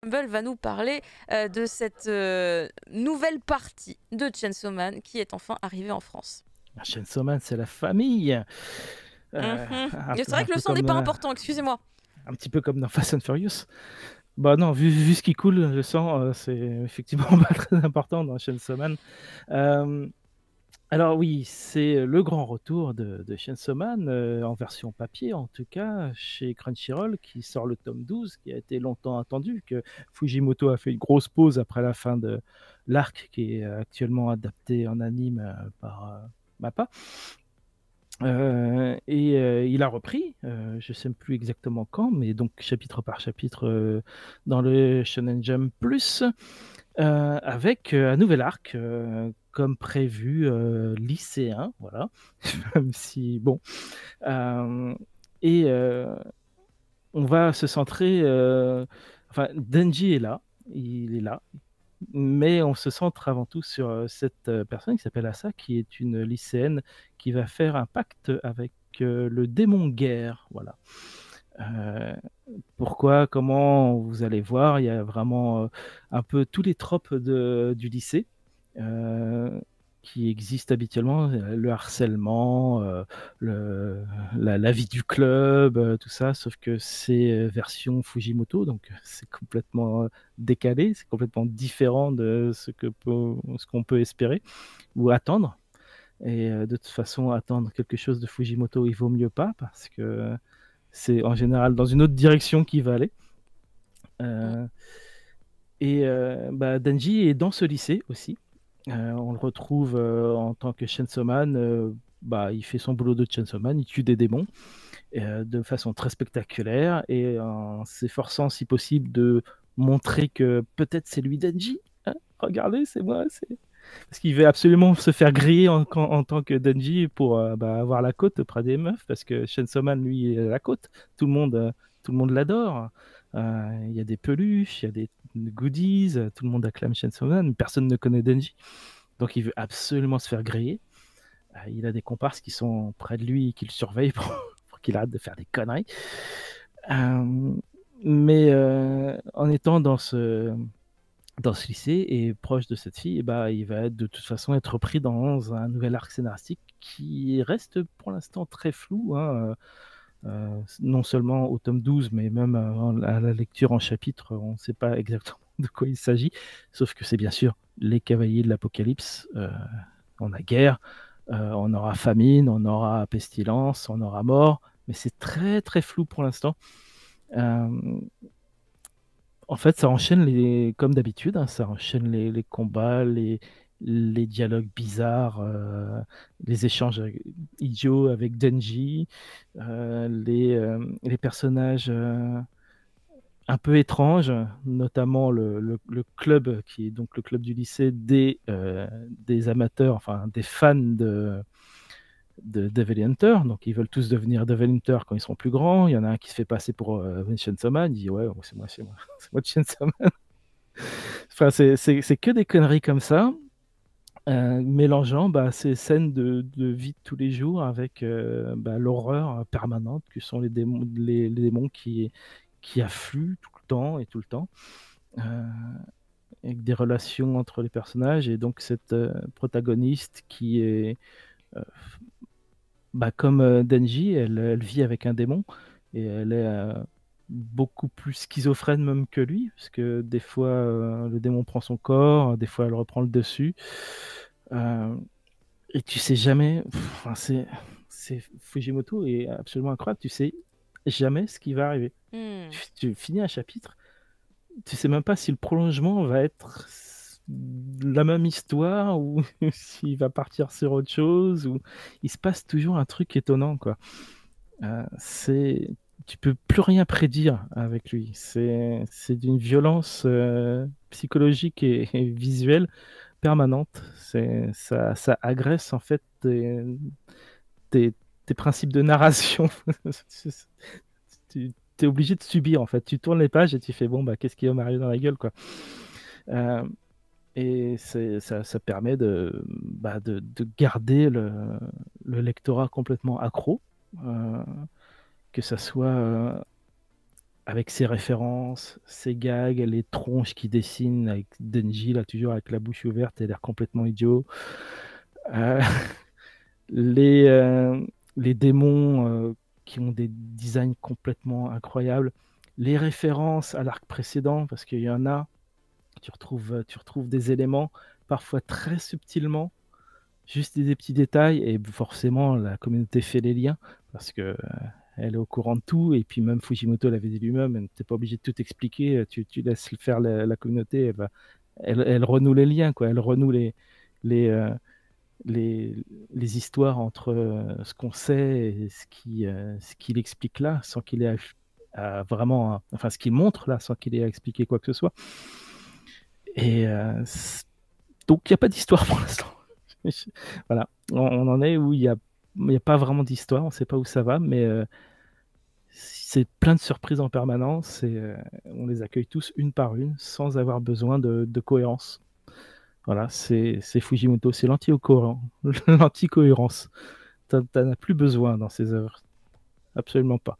Campbell va nous parler de cette nouvelle partie de Chainsaw Man qui est enfin arrivée en France. Chainsaw Man, c'est la famille. Et c'est vrai Un que le peu son n'est comme, pas important, excusez-moi. un petit peu comme dans Fast and Furious. Bah non, vu ce qui coule, le sang, c'est effectivement pas très important dans Chainsaw Man. Euh, alors oui, c'est le grand retour de Chainsaw Man, en version papier en tout cas, chez Crunchyroll, qui sort le tome 12, qui a été longtemps attendu, que Fujimoto a fait une grosse pause après la fin de l'arc, qui est actuellement adapté en anime par MAPPA. Il a repris, je ne sais plus exactement quand, mais donc chapitre par chapitre dans le Shonen Jump Plus, avec un nouvel arc, comme prévu, lycéen, voilà. Même si, bon. Euh, et on va se centrer. Enfin, Denji est là, il est là, mais on se centre avant tout sur cette personne qui s'appelle Asa, qui est une lycéenne qui va faire un pacte avec le démon guerre. Voilà. Euh, Pourquoi, comment, vous allez voir, il y a vraiment un peu tous les tropes du lycée euh, qui existent habituellement, le harcèlement, la vie du club, tout ça, sauf que c'est version Fujimoto, donc c'est complètement décalé, c'est complètement différent de ce qu'on peut espérer ou attendre. Et de toute façon, attendre quelque chose de Fujimoto, il vaut mieux pas, parce que c'est en général dans une autre direction qu'il va aller. Mm. Euh, Denji est dans ce lycée aussi. On le retrouve en tant que Chainsaw Man. Il fait son boulot de Chainsaw Man, il tue des démons de façon très spectaculaire et en s'efforçant, si possible, de montrer que peut-être c'est lui Denji. Hein, regardez, c'est moi. Parce qu'il veut absolument se faire griller en tant que Denji pour avoir la côte auprès des meufs, parce que Chainsaw Man, lui, est à la côte. Tout le monde l'adore. Il y a des peluches, il y a des goodies, tout le monde acclame Chainsaw Man, personne ne connaît Denji. Donc il veut absolument se faire griller. Il a des comparses qui sont près de lui, qui le surveillent pour qu'il arrête de faire des conneries. Euh, en étant dans ce lycée et proche de cette fille, il va être, de toute façon être pris dans un nouvel arc scénaristique qui reste pour l'instant très flou, hein, non seulement au tome 12, mais même à la lecture en chapitre, on ne sait pas exactement de quoi il s'agit, sauf que c'est bien sûr les cavaliers de l'Apocalypse. On a guerre, on aura famine, on aura pestilence, on aura mort, mais c'est très très flou pour l'instant. Euh, En fait, ça enchaîne comme d'habitude, hein, ça enchaîne les combats, les dialogues bizarres, les échanges idiots avec Denji, les personnages un peu étranges, notamment le club, qui est donc le club du lycée des amateurs, enfin des fans de Devil Hunter. Donc ils veulent tous devenir Devil Hunter quand ils seront plus grands. Il y en a un qui se fait passer pour Chainsaw Man. Il dit ouais, c'est moi, c'est moi Chainsaw Man. Enfin, c'est que des conneries comme ça, mélangeant ces scènes de vie de tous les jours avec l'horreur permanente que sont les démons qui affluent tout le temps et tout le temps, euh, avec des relations entre les personnages et donc cette protagoniste qui est euh, comme Denji, elle vit avec un démon et elle est beaucoup plus schizophrène même que lui, parce que des fois le démon prend son corps, des fois elle reprend le dessus. Euh, et tu sais jamais, enfin, c'est Fujimoto est absolument incroyable, tu sais jamais ce qui va arriver. Mm. Tu finis un chapitre, tu sais même pas si le prolongement va être la même histoire ou s'il va partir sur autre chose ou il se passe toujours un truc étonnant quoi. C'est Tu peux plus rien prédire avec lui. C'est d'une violence psychologique et visuelle permanente. Ça agresse en fait tes, tes principes de narration. Tu es obligé de subir en fait. Tu tournes les pages et tu fais bon qu'est-ce qui va m'arriver dans la gueule quoi. Euh, Ça permet de garder le lectorat complètement accro, que ça soit avec ses références, ses gags, les tronches qu'il dessine avec Denji, là, toujours avec la bouche ouverte et l'air complètement idiot. Euh, les, euh, les démons qui ont des designs complètement incroyables. Les références à l'arc précédent, parce qu'il y en a, tu retrouves des éléments, parfois très subtilement, juste des petits détails, et forcément, la communauté fait les liens, parce que elle est au courant de tout, et puis même Fujimoto l'avait dit lui-même, tu n'es pas obligé de tout expliquer, tu laisses faire la communauté, elle renoue les liens, quoi. Elle renoue les, euh, les, les histoires entre ce qu'on sait et ce qu'il explique là, sans qu'il ait vraiment, enfin ce qu'il montre là, sans qu'il ait à expliquer quoi que ce soit. Et donc il n'y a pas d'histoire pour l'instant. Voilà, on en est où il n'y a pas vraiment d'histoire, on ne sait pas où ça va, mais c'est plein de surprises en permanence et on les accueille tous une par une sans avoir besoin de cohérence. Voilà, c'est Fujimoto, c'est l'anti-cohérence. T'en as plus besoin dans ses œuvres, absolument pas.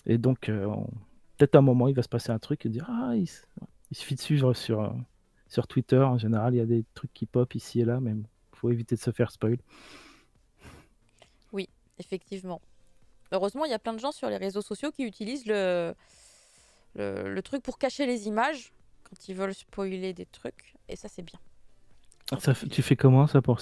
Et donc, peut-être à un moment, il va se passer un truc et dire il suffit de suivre sur Twitter. En général, il y a des trucs qui pop ici et là, mais il faut éviter de se faire spoil. Oui, effectivement. Heureusement, il y a plein de gens sur les réseaux sociaux qui utilisent le truc pour cacher les images quand ils veulent spoiler des trucs. Et ça, c'est bien. Tu fais comment ça pour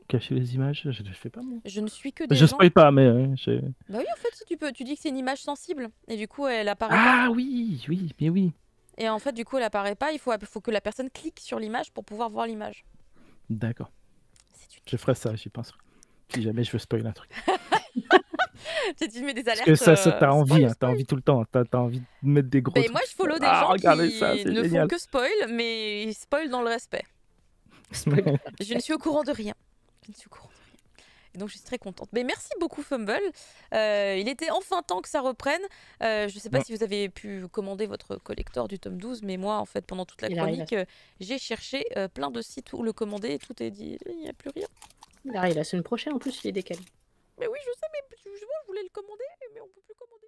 cacher les images? Je ne fais pas moi. Je ne suis que des Je gens... spoil pas, mais Bah oui, en fait, si tu dis que c'est une image sensible. Et du coup, elle apparaît pas. Ah oui, oui, mais oui. Et en fait, du coup, elle apparaît pas. Il faut que la personne clique sur l'image pour pouvoir voir l'image. D'accord. Je ferai ça, j'y penserai. Si jamais je veux spoiler un truc. Tu mets des alertes. Parce que ça t'as envie, spoil, hein, t'as envie tout le temps. T'as envie de mettre des gros Mais trucs. moi, je follow des gens regardez qui ça, c'est ne génial. font que spoil, mais ils spoil dans le respect. Je ne suis au courant de rien. Je ne suis au courant de rien. Et donc, je suis très contente. Mais merci beaucoup, Fumble. Il était enfin temps que ça reprenne. Je ne sais pas si vous avez pu commander votre collector du tome 12, mais moi, en fait, pendant toute la chronique, j'ai cherché plein de sites où le commander et tout est dit. Il n'y a plus rien. Il arrive la semaine prochaine, en plus, il est décalé. Mais oui, je sais, mais je voulais le commander, mais on peut plus commander.